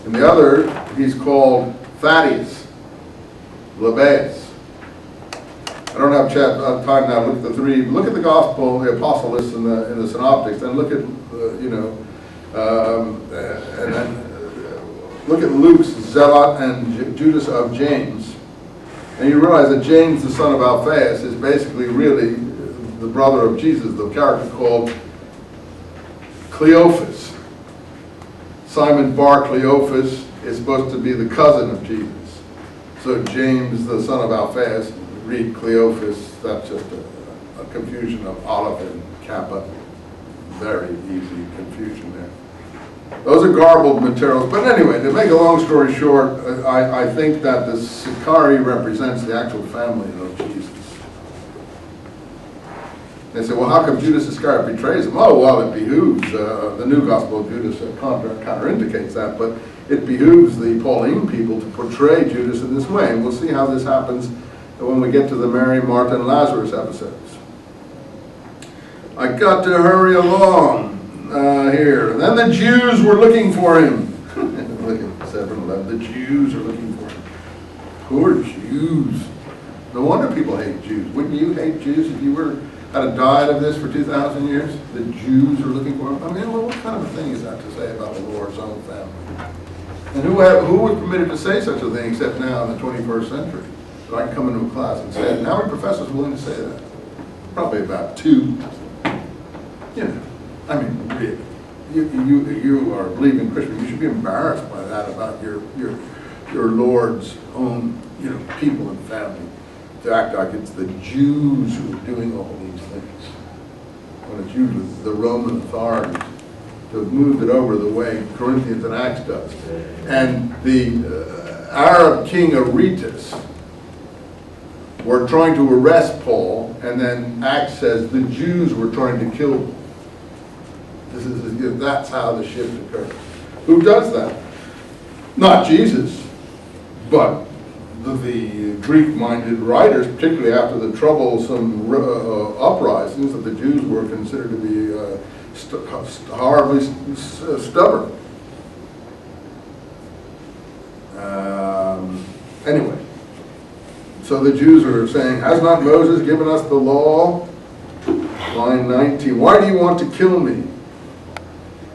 In the other, he's called Thaddeus, Lebes. I don't have time now to look at the three. Look at the Gospel, the Apostle lists in the Synoptics, and look at, and then look at Luke's Zealot and Judas of James. And you realize that James, the son of Alphaeus, is basically really the brother of Jesus, the character called Cleophas. Simon Bar Cleophas is supposed to be the cousin of Jesus. So James, the son of Alphaeus, read Cleophas, that's just a confusion of Aleph and Kappa. Very easy confusion there. Those are garbled materials, but anyway, to make a long story short, I think that the Sicarii represents the actual family of Jesus. They say, well, how come Judas Iscariot betrays him? Oh, well, it behooves, the new Gospel of Judas counterindicates that, but it behooves the Pauline people to portray Judas in this way, and we'll see how this happens when we get to the Mary, Martha, and Lazarus episodes. I got to hurry along. Here. And then the Jews were looking for him. Look at 7:11. The Jews are looking for him. Poor Jews. No wonder people hate Jews. Wouldn't you hate Jews if you had died of this for 2,000 years? The Jews are looking for him. I mean, well, what kind of a thing is that to say about the Lord's own family? And who was permitted to say such a thing except now in the 21st century? That I can come into a class and say it. And how many professors are willing to say that? Probably about 2. You know. I mean, really, you are a believing Christian. You should be embarrassed by that about your Lord's own, people and family. To act like it's the Jews who are doing all these things, when it's usually the Roman authorities to have moved it over the way Corinthians and Acts does. And the Arab king Aretas were trying to arrest Paul, and then Acts says the Jews were trying to kill Paul. That's how the shift occurs. Who does that? Not Jesus, but the Greek-minded writers, particularly after the troublesome uprisings, that the Jews were considered to be horribly stubborn. Anyway, so the Jews are saying, has not Moses given us the law? Line 19, why do you want to kill me?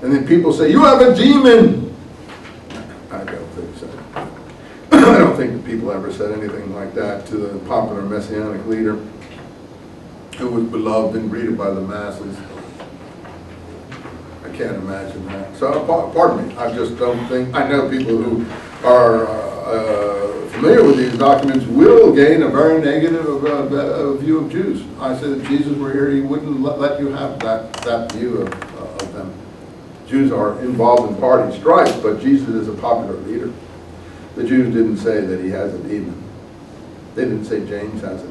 And then people say, you have a demon! I don't think so. I don't think that people ever said anything like that to the popular Messianic leader who was beloved and greeted by the masses. I can't imagine that. So, pardon me, I just don't think, I know people who are familiar with these documents will gain a very negative view of Jews. I said if Jesus were here, he wouldn't let you have that view of them. Jews are involved in party strife, but Jesus is a popular leader. The Jews didn't say that he has a demon. They didn't say James has a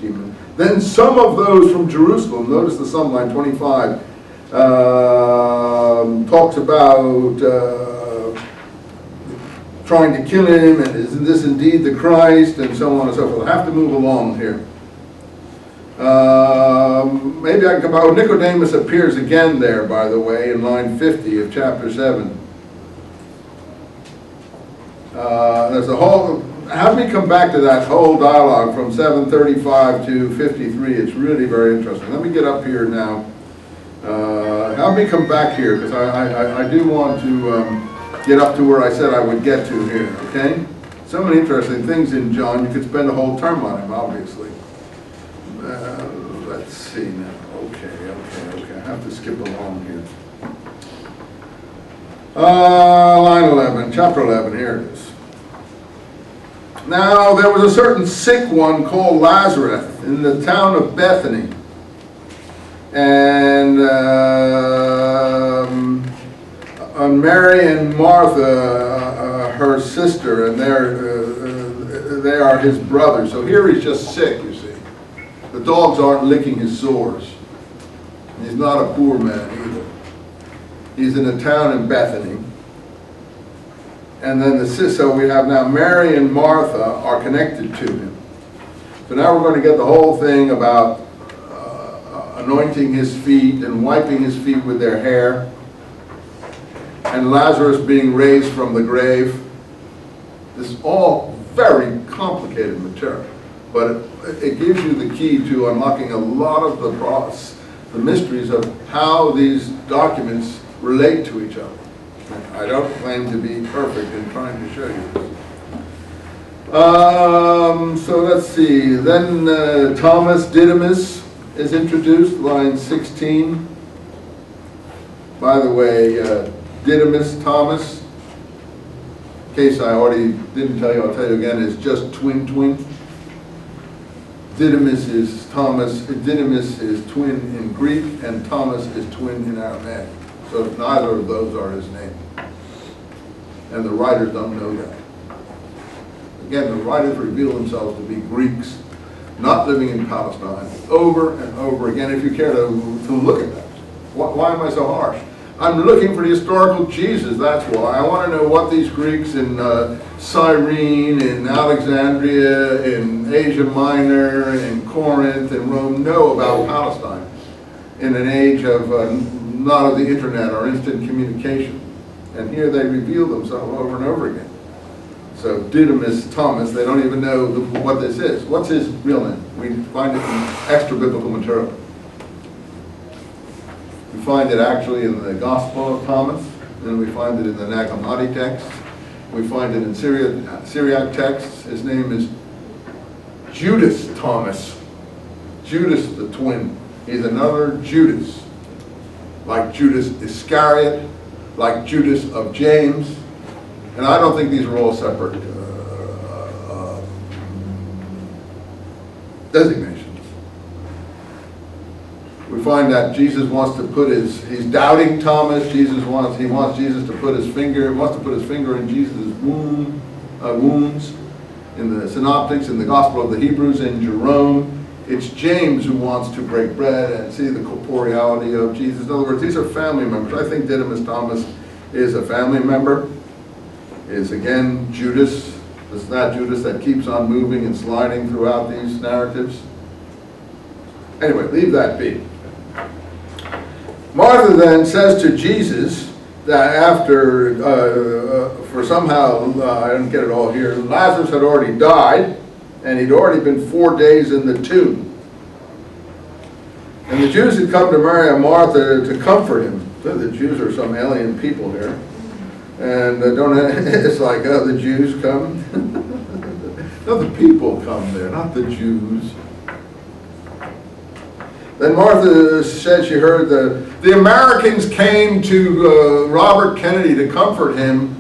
demon. Then some of those from Jerusalem, notice the sum, line 25, talks about trying to kill him, and isn't this indeed the Christ, and so on and so forth. I have to move along here. Maybe I can come back. Oh, Nicodemus appears again there, by the way, in line 50 of chapter 7. There's a whole, have me come back to that whole dialogue from 7:35 to 53. It's really very interesting. Let me get up here now. Have me come back here, because I do want to get up to where I said I would get to here, okay? So many interesting things in John. You could spend a whole term on him, obviously. Let's see now. Okay. I have to skip along here. Line 11, chapter 11, here it is. Now there was a certain sick one called Lazarus in the town of Bethany. And Mary and Martha, her sister, and they are his brothers. So here he's just sick, you see. The dogs aren't licking his sores. He's not a poor man either. He's in a town in Bethany. And then so we have now Mary and Martha are connected to him. So now we're going to get the whole thing about anointing his feet and wiping his feet with their hair. and Lazarus being raised from the grave. This is all very complicated material, but it gives you the key to unlocking a lot of the mysteries of how these documents relate to each other. I don't claim to be perfect in trying to show you this. So let's see, then Thomas Didymus is introduced, line 16. By the way, Didymus Thomas, in case I already didn't tell you, I'll tell you again, is just twin. Didymus is Thomas, Didymus is twin in Greek, and Thomas is twin in Aramaic. So neither of those are his name. And the writers don't know that. Again, the writers reveal themselves to be Greeks, not living in Palestine, over and over again, if you care to look at that. Why am I so harsh? I'm looking for the historical Jesus, that's why. I want to know what these Greeks in Cyrene, in Alexandria, in Asia Minor, in Corinth, in Rome know about Palestine in an age of not of the internet or instant communication. And here they reveal themselves over and over again. So Didymus Thomas, they don't even know what this is. What's his real name? We find it in extra biblical material. We find it actually in the Gospel of Thomas, and we find it in the Nag Hammadi text. We find it in Syriac texts. His name is Judas Thomas. Judas the twin. He's another Judas, like Judas Iscariot, like Judas of James. And I don't think these are all separate designations. We find that Jesus wants to put he's doubting Thomas. He wants Jesus to put his finger, in Jesus' wounds. In the Synoptics, in the Gospel of the Hebrews, in Jerome, it's James who wants to break bread and see the corporeality of Jesus. In other words, these are family members. I think Didymus Thomas is a family member. Is again Judas. This is that Judas that keeps on moving and sliding throughout these narratives. Anyway, leave that be. Martha then says to Jesus that after, for somehow, I didn't get it all here, Lazarus had already died, and he'd already been 4 days in the tomb. And the Jews had come to Mary and Martha to comfort him. So the Jews are some alien people here. And it's like, oh, the Jews come. No, the people come there, not the Jews. Then Martha said she heard the Americans came to Robert Kennedy to comfort him